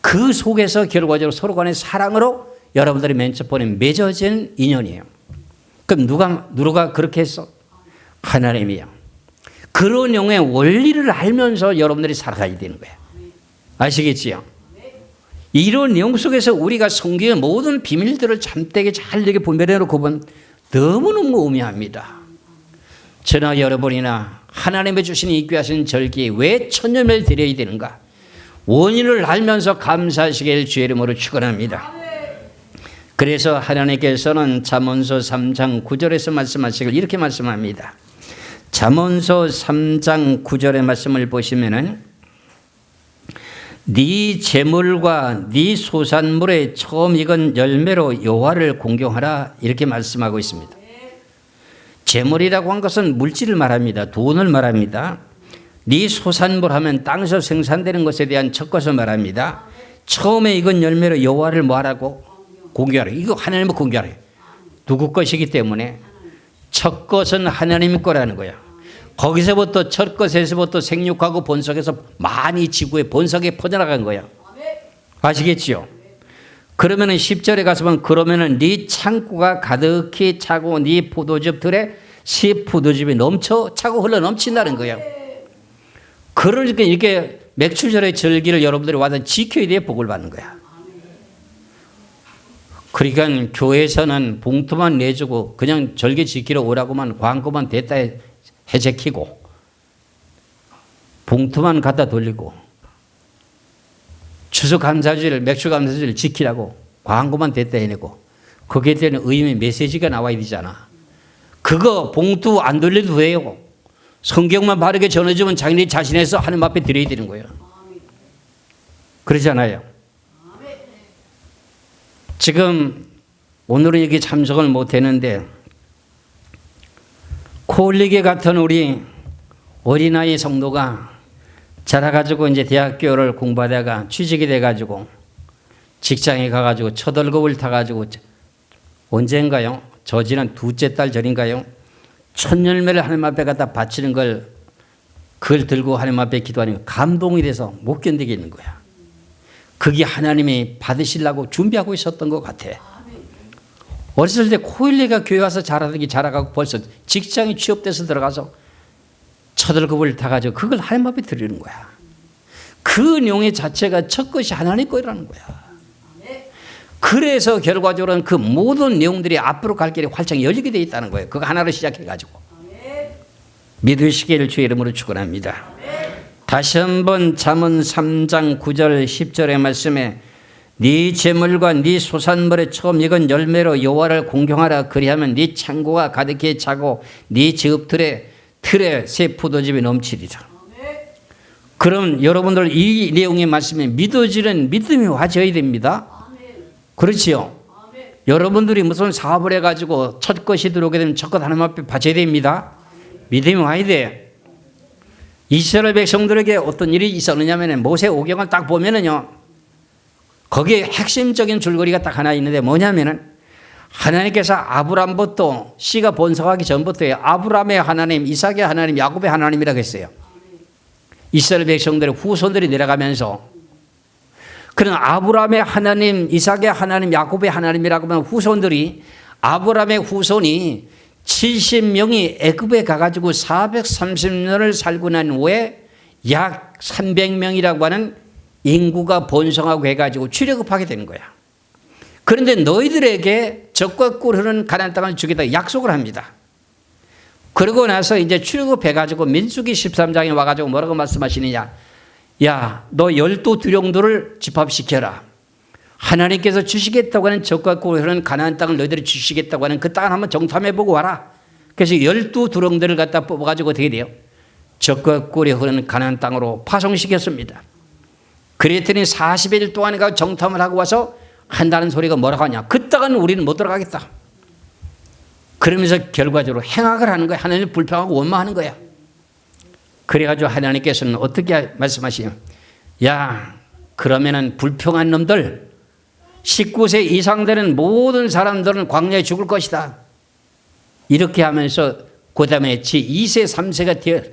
그 속에서 결과적으로 서로 간의 사랑으로 여러분들이 맨 첫 번에 맺어진 인연이에요. 그럼 누가 그렇게 했어? 하나님이요. 그런 영의 원리를 알면서 여러분들이 살아가야 되는 거예요. 아시겠지요? 이런 내용 속에서 우리가 성경의 모든 비밀들을 잠대게 잘 되게 분별해놓고 보면 너무너무 오묘합니다. 저나 여러분이나 하나님의 주신 이 귀하신 절기에 왜 천년을 드려야 되는가? 원인을 알면서 감사하시길 주의 이름으로 축원합니다. 그래서 하나님께서는 잠언서 3장 9절에서 말씀하시길 이렇게 말씀합니다. 잠언서 3장 9절의 말씀을 보시면은 네 재물과 네 소산물의 처음 익은 열매로 여호와를 공경하라 이렇게 말씀하고 있습니다. 재물이라고 한 것은 물질을 말합니다. 돈을 말합니다. 네 소산물 하면 땅에서 생산되는 것에 대한 첫 것을 말합니다. 처음에 익은 열매로 여호와를 뭐하라고? 공경하라. 이거 하나님을 공경하라. 누구 것이기 때문에 첫 것은 하나님 거라는 거야. 거기서부터 첫 것에서부터 생육하고 번성해서 많이 지구의 번성에 퍼져나간 거야. 아시겠지요? 그러면은 10절에 가서 보면 그러면은 네 창고가 가득히 차고 네 포도즙 들에 새 포도즙이 넘쳐 차고 흘러 넘친다는 거야. 그러니까 이렇게 맥추절의 절기를 여러분들이 와서 지켜야 돼 복을 받는 거야. 그러니까 교회에서는 봉투만 내주고 그냥 절기 지키러 오라고만 광고만 됐다 해제키고 봉투만 갖다 돌리고 추수감사절 맥주감사절 지키라고 광고만 됐다 해내고 거기에 대한 의미 메시지가 나와야 되잖아. 그거 봉투 안 돌려도 돼요. 성경만 바르게 전해주면 자기네 자신에서 하나님 앞에 드려야 되는 거예요. 그러잖아요. 지금 오늘은 여기 참석을 못했는데 콜리게 같은 우리 어린아이 성도가 자라가지고 이제 대학교를 공부하다가 취직이 돼가지고 직장에 가가지고 첫 월급을 타가지고 언젠가요? 저지난 둘째 달 전인가요? 첫 열매를 하나님 앞에 갖다 바치는 걸 그걸 들고 하나님 앞에 기도하니까 감동이 돼서 못 견디겠는 거야. 그게 하나님이 받으시려고 준비하고 있었던 것 같아. 어렸을 때 코일리가 교회 와서 자라더니 자라가고 벌써 직장에 취업돼서 들어가서 첫 월급을 타가지고 그걸 하나님 앞에 드리는 거야. 그 내용의 자체가 첫 것이 하나님 거라는 거야. 그래서 결과적으로는 그 모든 내용들이 앞으로 갈 길이 활짝 열리게 되어 있다는 거예요. 그거 하나를 시작해가지고. 믿으시기를 주의 이름으로 축원합니다. 다시 한번 잠언 3장 9절 10절의 말씀에 네 재물과 네 소산물의 처음 익은 열매로 여호와를 공경하라. 그리하면 네 창고가 가득히 차고 네 지읍들의 틀에 새 포도즙이 넘치리라. 그럼 여러분들 이 내용의 말씀에 믿어지는 믿음이 와져야 됩니다. 그렇지요? 여러분들이 무슨 사업을 해가지고 첫 것이 들어오게 되면 첫 것 하나님 앞에 바쳐야 됩니다. 믿음이 와야 돼. 이스라엘 백성들에게 어떤 일이 있었느냐면 모세 오경을 딱 보면은요, 거기에 핵심적인 줄거리가 딱 하나 있는데 뭐냐면은 하나님께서 아브람부터 씨가 번성하기 전부터 아브람의 하나님, 이삭의 하나님, 야곱의 하나님이라고 했어요. 이스라엘 백성들의 후손들이 내려가면서 그런 아브람의 하나님, 이삭의 하나님, 야곱의 하나님이라고 하면 후손들이 아브람의 후손이 70명이 애굽에 가가지고 430년을 살고 난 후에 약 300명이라고 하는 인구가 번성하고 해가지고 출애굽하게 되는 거야. 그런데 너희들에게 적과 꿀 흐르는 가나안 땅을 주겠다 약속을 합니다. 그러고 나서 이제 출애굽해가지고 민수기 13장에 와가지고 뭐라고 말씀하시느냐. 야, 너 12두령들을 집합시켜라. 하나님께서 주시겠다고 하는 적과 꿀 흐르는 가나안 땅을 너희들이 주시겠다고 하는 그 땅을 한번 정탐해보고 와라. 그래서 12두령들을 갖다 뽑아가지고 어떻게 돼요? 적과 꿀이 흐르는 가나안 땅으로 파송시켰습니다. 그랬더니 40일 동안 가서 정탐을 하고 와서 한다는 소리가 뭐라고 하냐. 그 땅은 우리는 못 들어가겠다. 그러면서 결과적으로 행악을 하는 거야. 하나님을 불평하고 원망하는 거야. 그래가지고 하나님께서는 어떻게 말씀하시냐. 야, 그러면은 불평한 놈들 19세 이상 되는 모든 사람들은 광야에 죽을 것이다. 이렇게 하면서 그 다음에 제2세 3세가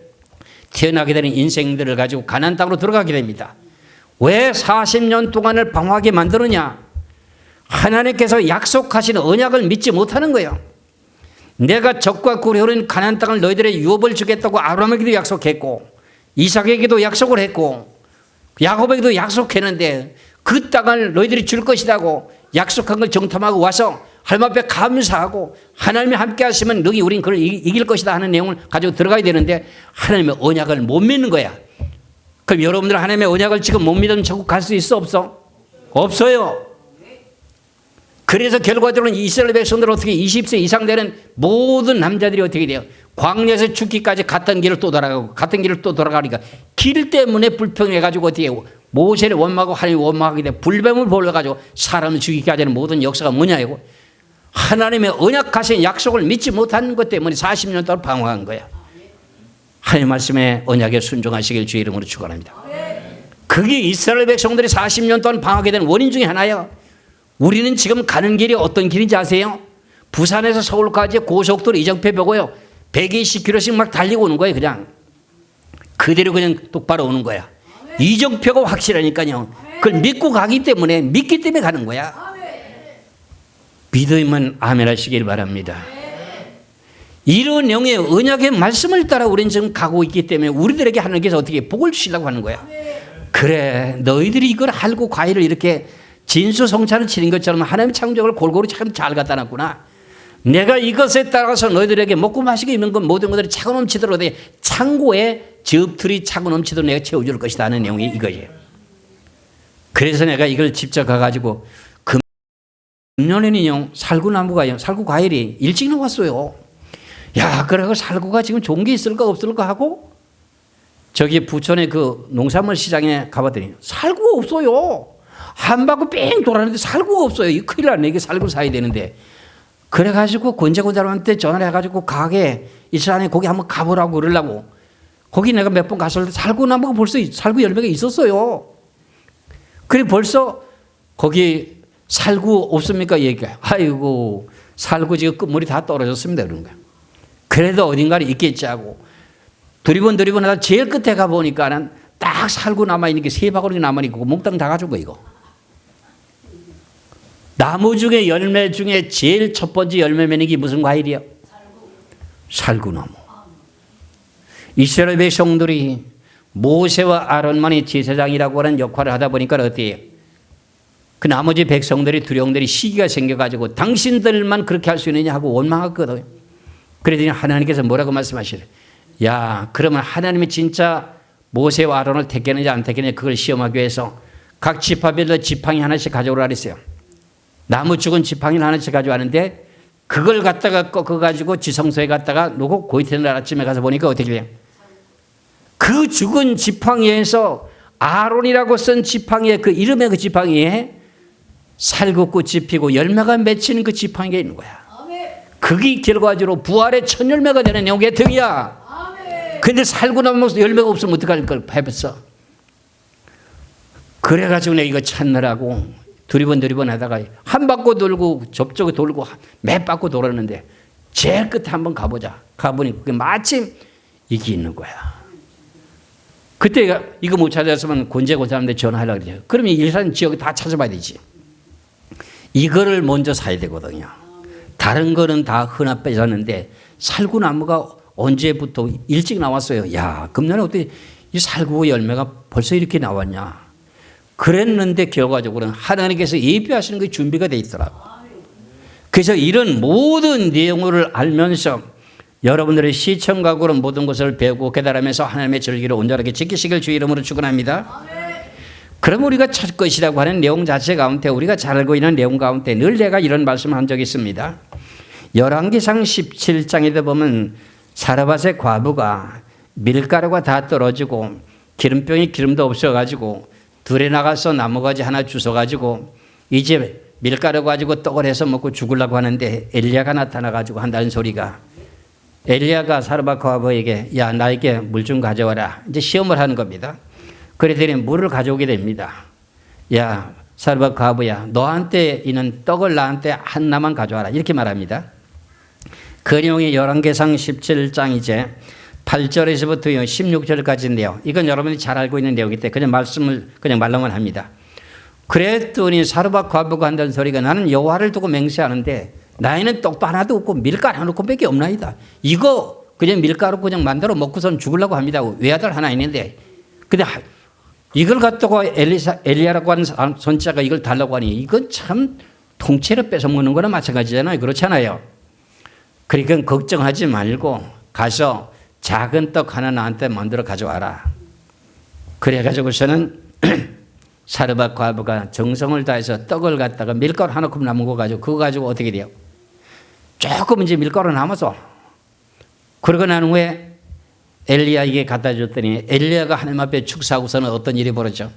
태어나게 되는 인생들을 가지고 가나안 땅으로 들어가게 됩니다. 왜 40년 동안을 방황하게 만드느냐. 하나님께서 약속하신 언약을 믿지 못하는 거예요. 내가 적과 꿀이 흐르는 가나안 땅을 너희들의 유업을 주겠다고 아브라함에게도 약속했고 이삭에게도 약속을 했고 야곱에게도 약속했는데 그 땅을 너희들이 줄 것이라고 약속한 걸 정탐하고 와서 하나님 앞에 감사하고 하나님이 함께 하시면 너희 우린 그걸 이길 것이다 하는 내용을 가지고 들어가야 되는데 하나님의 언약을 못 믿는 거야. 그럼 여러분들 하나님의 언약을 지금 못 믿으면 천국 갈 수 있어 없어? 없어요. 그래서 결과적으로는 이스라엘 백성들은 어떻게 20세 이상 되는 모든 남자들이 어떻게 돼요? 광야에서 죽기까지 갔던 길을 또 돌아가고 같은 길을 또 돌아가니까 길 때문에 불평해가지고 어떻게 해요? 모세를 원망하고 하나님을 원망하게 돼 불뱀을 벌려가지고 사람을 죽이게 하는 모든 역사가 뭐냐 이거 하나님의 언약하신 약속을 믿지 못하는 것 때문에 40년 동안 방황한 거야. 하나님 말씀에 언약에 순종하시길 주의 이름으로 축원합니다. 그게 이스라엘 백성들이 40년 동안 방황하게 된 원인 중에 하나예요. 우리는 지금 가는 길이 어떤 길인지 아세요? 부산에서 서울까지 고속도로 이정표보고요 120km씩 막 달리고 오는 거예요. 그냥 그대로 그냥 똑바로 오는 거야. 이정표가 확실하니까요. 그걸 믿고 가기 때문에 믿기 때문에 가는 거야. 믿으면 아멘 하시길 바랍니다. 이런 영의 언약의 말씀을 따라 우리는 지금 가고 있기 때문에 우리들에게 하나님께서 어떻게 복을 주시려고 하는 거야. 그래 너희들이 이걸 알고 과일을 이렇게 진수성찬을 치는 것처럼 하나님의 창조를 골고루 참 잘 갖다 놨구나. 내가 이것에 따라서 너희들에게 먹고 마시고 입는 것 모든 것들이 차고 넘치도록 창고에 접틀이 차고 넘치도록 내가 채워줄 것이다 하는 내용이 이거예요. 그래서 내가 이걸 직접 가가지고 금년에는요 살구나무가요 살구 과일이 일찍 나왔어요. 야 그래서 살구가 지금 좋은 게 있을까 없을까 하고 저기 부천의 그 농산물 시장에 가봤더니 살구가 없어요. 한 바퀴 뺑 돌았는데 살구가 없어요. 이 큰일 났네. 이게 살구 사야 되는데. 그래가지고 권재고사람한테 전화를 해가지고 가게 이스라엘에 거기 한번 가보라고 그러려고. 거기 내가 몇 번 갔을 때 살구나무가 벌써 살구 열매가 있었어요. 그래 벌써 거기 살구 없습니까? 얘기가. 아이고 살구 지금 끝물이 다 떨어졌습니다. 그런 거야. 그래도 어딘가에 있겠지 하고. 두리번 하다 제일 끝에 가보니까는 딱 살구 남아있는 게 3바구니 남아있고 몽땅 다 가지고 이거. 나무 중에 열매 중에 제일 첫 번째 열매 맺는 게 무슨 과일이야? 살구나무. 이스라엘 백성들이 모세와 아론만이 제사장이라고 하는 역할을 하다 보니까 어때요? 그 나머지 백성들이 두령들이 시기가 생겨가지고 당신들만 그렇게 할 수 있느냐 하고 원망했거든. 그랬더니 하나님께서 뭐라고 말씀하시래? 야 그러면 하나님이 진짜 모세와 아론을 택했느냐 안 택했느냐 그걸 시험하기 위해서 각 지파별로 지팡이 하나씩 가져오라 그랬어요. 나무 죽은 지팡이를 하나씩 가져왔는데 그걸 갖다가 꺾어가지고 지성소에 갔다가 놓고 고이트날 아침에 가서 보니까 어떻게 돼요? 그 죽은 지팡이에서 아론이라고 쓴 지팡이에 그 이름의 그 지팡이에 살구꽃이 피고 열매가 맺히는 그 지팡이가 있는 거야. 그게 결과적으로 부활의 첫 열매가 되는 영계 등이야. 근데 살고 나면 열매가 없으면 어떡할 걸 해봤어. 그래가지고 내가 이거 찾느라고 두리번 하다가 한 바퀴 돌고 접촉에 돌고 몇 바퀴 돌았는데 제일 끝에 한번 가보자. 가보니 그게 마침 이게 있는 거야. 그때 이거 못 찾았으면 곤재고사한테 전화하려고 그래요. 그러면 일산 지역에 다 찾아봐야 되지. 이거를 먼저 사야 되거든요. 다른 거는 다 흔하 빼졌는데 살구나무가 언제부터 일찍 나왔어요. 야, 금년에 어떻게 이 살구 열매가 벌써 이렇게 나왔냐. 그랬는데 결과적으로는 하나님께서 예비하시는 게 준비가 돼 있더라고. 그래서 이런 모든 내용을 알면서 여러분들의 시청각으로 모든 것을 배우고 깨달으면서 하나님의 절기를 온전하게 지키시길 주 이름으로 축원합니다. 그럼 우리가 첫 것이라고 하는 내용 자체 가운데 우리가 잘 알고 있는 내용 가운데 늘 내가 이런 말씀을 한 적이 있습니다. 열왕기상 17장에도 보면 사르밧의 과부가 밀가루가 다 떨어지고 기름병이 기름도 없어가지고 들에 나가서 나무가지 하나 주워가지고 이제 밀가루 가지고 떡을 해서 먹고 죽으려고 하는데 엘리야가 나타나가지고 한다는 소리가, 엘리야가 사르밧 과부에게 야 나에게 물 좀 가져와라. 이제 시험을 하는 겁니다. 그랬더니 물을 가져오게 됩니다. 야 사르밧 과부야, 너한테 있는 떡을 나한테 하나만 가져와라. 이렇게 말합니다. 그 내용이 열왕기상 17장 이제 8절에서부터 16절까지인데요. 이건 여러분이 잘 알고 있는 내용이기 때문에 그냥 말씀을 그냥 말로만 합니다. 그랬더니 사르밧 과부가 한다는 소리가 나는 여호와를 두고 맹세하는데 나에는 떡도 하나도 없고 밀가루 하나 밖에 없나이다. 이거 그냥 밀가루 그냥 만들어 먹고선 죽으려고 합니다. 외아들 하나 있는데 근데 이걸 갖다가 엘리야라고 하는 선지자가 이걸 달라고 하니 이건 참 통째로 뺏어 먹는 거나 마찬가지잖아요. 그렇잖아요. 그러니까 걱정하지 말고 가서 작은 떡 하나 나한테 만들어 가져와라. 그래가지고서는 사르밧 과부가 정성을 다해서 떡을 갖다가 밀가루 하나 컵 남은 거 가지고 그거 가지고 어떻게 돼요? 조금 이제 밀가루 남아서 그러고 난 후에 엘리야에게 갖다 줬더니 엘리야가 하나님 앞에 축사하고서는 어떤 일이 벌어져?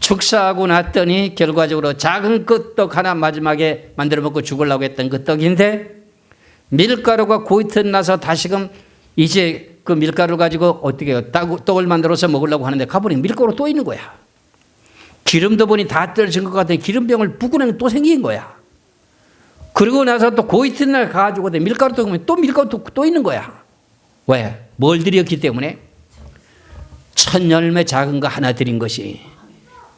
축사하고 났더니 결과적으로 작은 그 떡 하나 마지막에 만들어 먹고 죽으려고 했던 그 떡인데 밀가루가 고이트 나서 다시금 이제 그 밀가루 가지고 어떻게 해요? 떡을 만들어서 먹으려고 하는데 가보니 밀가루 또 있는 거야. 기름도 보니 다 떨어진 것 같더니 기름병을 붓고는 또 생긴 거야. 그리고 나서 또 고이트 날 가지고 밀가루 또 밀가루 또 있는 거야. 왜? 뭘 드렸기 때문에? 첫 열매 작은 거 하나 드린 것이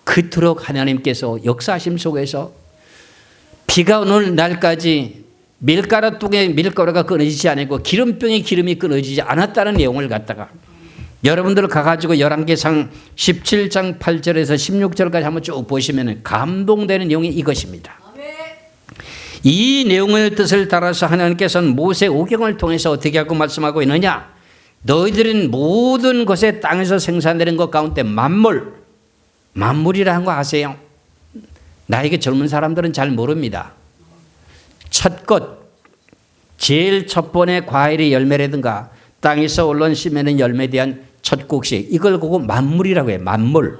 그토록 하나님께서 역사심 속에서 비가 오는 날까지 밀가루 뚝에 밀가루가 끊어지지 않고 기름병에 기름이 끊어지지 않았다는 내용을 갖다가 여러분들 가가지고 열왕기상 17장 8절에서 16절까지 한번 쭉 보시면 감동되는 내용이 이것입니다. 이 내용의 뜻을 따라서 하나님께서는 모세 오경을 통해서 어떻게 하고 말씀하고 있느냐? 너희들은 모든 것에 땅에서 생산되는 것 가운데 만물이라는 거 아세요? 나에게 젊은 사람들은 잘 모릅니다. 첫 것, 제일 첫 번의 과일의 열매라든가 땅에서 올라온 씨맺는 열매에 대한 첫 곡식, 이걸 보고 만물이라고 해요. 만물.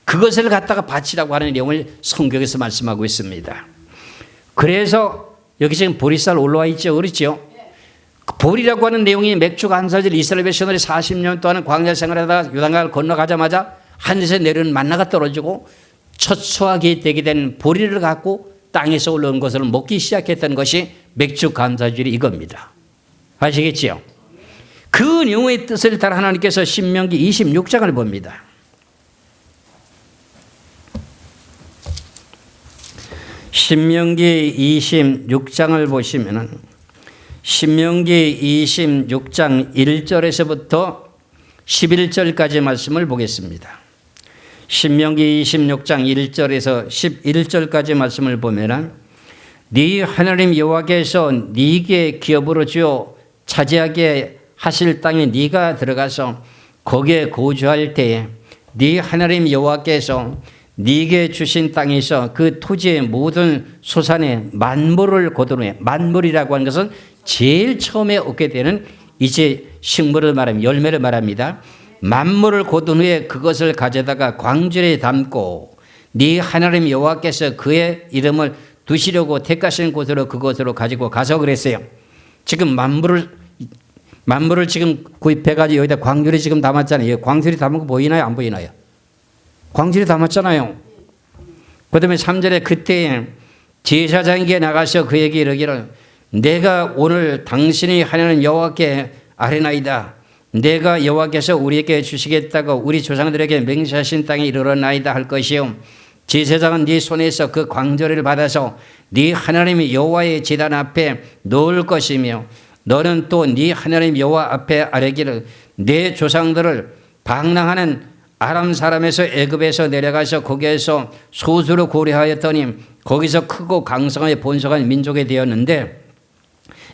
그것을 갖다가 바치라고 하는 내용을 성경에서 말씀하고 있습니다. 그래서 여기 지금 보리쌀 올라와 있죠. 그렇죠? 보리라고 하는 내용이 맥주가 한 사절 이스라엘 백성들이 40년 동안 광야 생활하다가 요단강을 건너가자마자 하늘에서 내려오는 만나가 떨어지고 첫 수확이 되게 된 보리를 갖고 땅에서 올라온 것을 먹기 시작했던 것이 맥주 감사절이 이겁니다. 아시겠지요? 그 내용의 뜻을 따라 하나님께서 신명기 26장을 봅니다. 신명기 26장을 보시면은 신명기 26장 1절에서부터 11절까지 말씀을 보겠습니다. 신명기 26장 1절에서 11절까지 말씀을 보면은 네 하나님 여호와께서 네게 기업으로 주어 차지하게 하실 땅에 네가 들어가서 거기에 거주할 때에 네 하나님 여호와께서 네게 주신 땅에서 그 토지의 모든 소산의 만물을 거둔 후에, 만물이라고 하는 것은 제일 처음에 얻게 되는 이제 식물을 말합니다. 열매를 말합니다. 만물을 거둔 후에 그것을 가져다가 광주에 담고 네 하나님 여호와께서 그의 이름을 두시려고 택하신 곳으로 그곳으로 가지고 가서 그랬어요. 지금 만물을 만물을 지금 구입해가지고 여기다 광주리 지금 담았잖아요. 광주리 담은 거 보이나요? 안 보이나요? 광주리 담았잖아요. 그 다음에 3절에 그때 제사장에게 나가서 그에게 이르기를 내가 오늘 당신이 하나님 여호와께 아뢰나이다. 내가 여호와께서 우리에게 주시겠다고 우리 조상들에게 맹세하신 땅에 이르렀나이다 할 것이요. 제사장은 네 손에서 그 광저리를 받아서 네 하나님 여호와의 제단 앞에 놓을 것이며 너는 또 네 하나님 여호와 앞에 아뢰기를 내 조상들을 방랑하는 아람 사람에서 애굽에서 내려가서 거기에서 소수로 고려하였더니 거기서 크고 강성하여 번성한 민족이 되었는데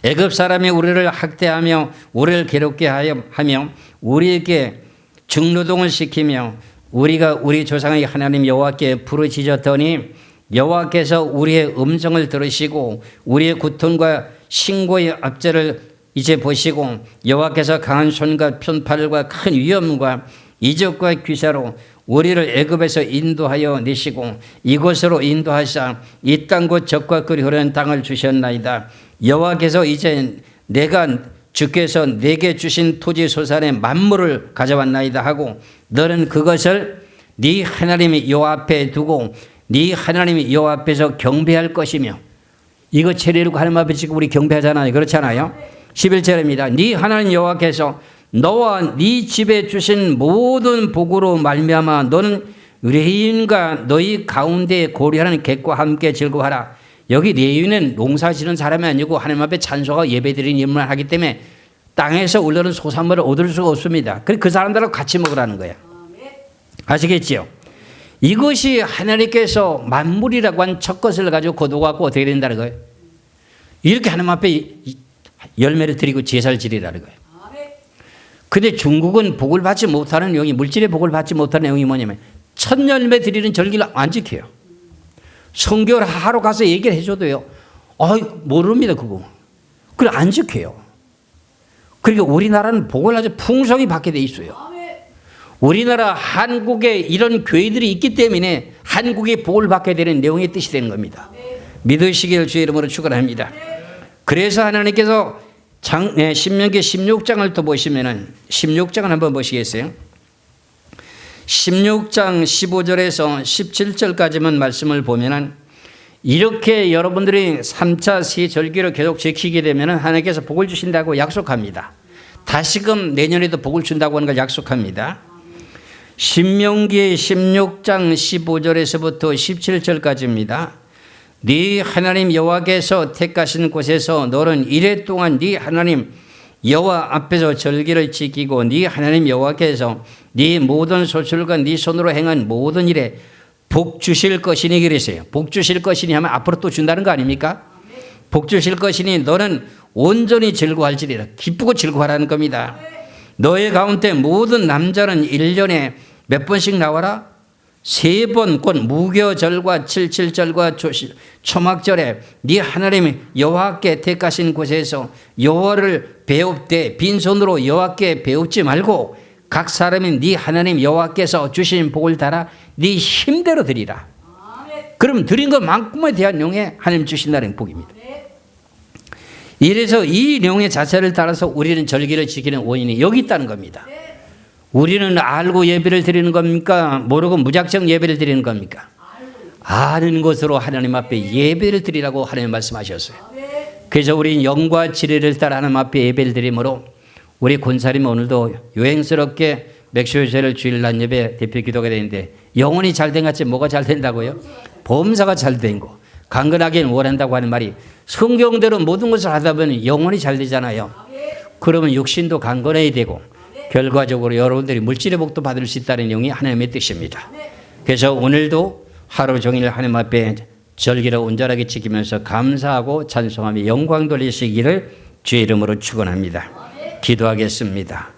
애굽 사람이 우리를 학대하며 우리를 괴롭게 하며 우리에게 중노동을 시키며 우리가 우리 조상의 하나님 여호와께 부르짖었더니 여호와께서 우리의 음성을 들으시고 우리의 고통과 신고의 압제를 이제 보시고 여호와께서 강한 손과 편팔과 큰 위엄과 이적과 귀사로 우리를 애굽에서 인도하여 내시고 이곳으로 인도하사 이 땅 곧 적과 꿀이 흐르는 땅을 주셨나이다. 여호와께서 이제 내가 주께서 내게 주신 토지 소산의 만물을 가져왔나이다 하고 너는 그것을 네 하나님 여호와 앞에 두고 네 하나님 여호와 앞에서 경배할 것이며 이거 체리르고 하나님 앞에 지금 우리 경배하잖아요. 그렇잖아요. 11절입니다. 네 하나님 여호와께서 너와 네 집에 주신 모든 복으로 말미암아 너는 레위인과 너희 가운데 고려하는 객과 함께 즐거워하라. 여기 레위인은 농사 지는 사람이 아니고 하나님 앞에 찬송하고 예배드리는 일만 하기 때문에 땅에서 올라오는 소산물을 얻을 수가 없습니다. 그 사람들하고 같이 먹으라는 거예요. 아시겠지요? 이것이 하나님께서 만물이라고 한 첫 것을 가지고 거둬갖고 어떻게 된다는 거예요? 이렇게 하나님 앞에 열매를 드리고 제사를 지리라는 거예요. 근데 중국은 복을 받지 못하는 내용이 물질의 복을 받지 못하는 내용이 뭐냐면 첫 열매 드리는 절기를 안 지켜요. 성교를 하러 가서 얘기를 해줘도요. 모릅니다 그거. 그걸 안 지켜요. 그러니까 우리나라는 복을 아주 풍성히 받게 돼 있어요. 우리나라 한국에 이런 교회들이 있기 때문에 한국의 복을 받게 되는 내용의 뜻이 되는 겁니다. 믿으시기를 주의 이름으로 축원합니다. 그래서 하나님께서 신명기 16장을 또 보시면은 16장을 한번 보시겠어요? 16장 15절에서 17절까지만 말씀을 보면은 이렇게 여러분들이 3차 세절기를 계속 지키게 되면은 하나님께서 복을 주신다고 약속합니다. 다시금 내년에도 복을 준다고 하는 걸 약속합니다. 신명기 16장 15절에서부터 17절까지입니다. 네 하나님 여호와께서 택하신 곳에서 너는 이래 동안 네 하나님 여호와 앞에서 절기를 지키고 네 하나님 여호와께서 네 모든 소출과 네 손으로 행한 모든 일에 복 주실 것이니 그랬어요. 복 주실 것이니 하면 앞으로 또 준다는 거 아닙니까? 복 주실 것이니 너는 온전히 즐거워할지리라. 기쁘고 즐거워하라는 겁니다. 너의 가운데 모든 남자는 1년에 몇 번씩 나와라? 3번 곧 무교절과 77절과 초막절에 네 하나님 여호와께 택하신 곳에서 여호와를 배웁되 빈손으로 여호와께 배웁지 말고 각 사람이 네 하나님 여호와께서 주신 복을 따라 네 힘대로 드리라. 그럼 드린 것만큼에 대한 내용에 하나님 주신다는 복입니다. 이래서 이 내용의 자체를 따라서 우리는 절기를 지키는 원인이 여기 있다는 겁니다. 우리는 알고 예배를 드리는 겁니까? 모르고 무작정 예배를 드리는 겁니까? 아는 것으로 하나님 앞에 예배를 드리라고 하나님 말씀하셨어요. 그래서 우리는 영과 진리를 따라 하나님 앞에 예배를 드리므로 우리 권사님 오늘도 요행스럽게 맥주제를 주일날 예배 대표 기도가 되는데 영혼이 잘된 같이 뭐가 잘 된다고요? 범사가 잘 된 거. 강건하게 원한다고 하는 말이 성경대로 모든 것을 하다 보면 영혼이 잘 되잖아요. 그러면 육신도 강건해야 되고 결과적으로 여러분들이 물질의 복도 받을 수 있다는 내용이 하나님의 뜻입니다. 그래서 오늘도 하루 종일 하나님 앞에 절기를 온전하게 지키면서 감사하고 찬송하며 영광 돌리시기를 주의 이름으로 축원합니다. 기도하겠습니다.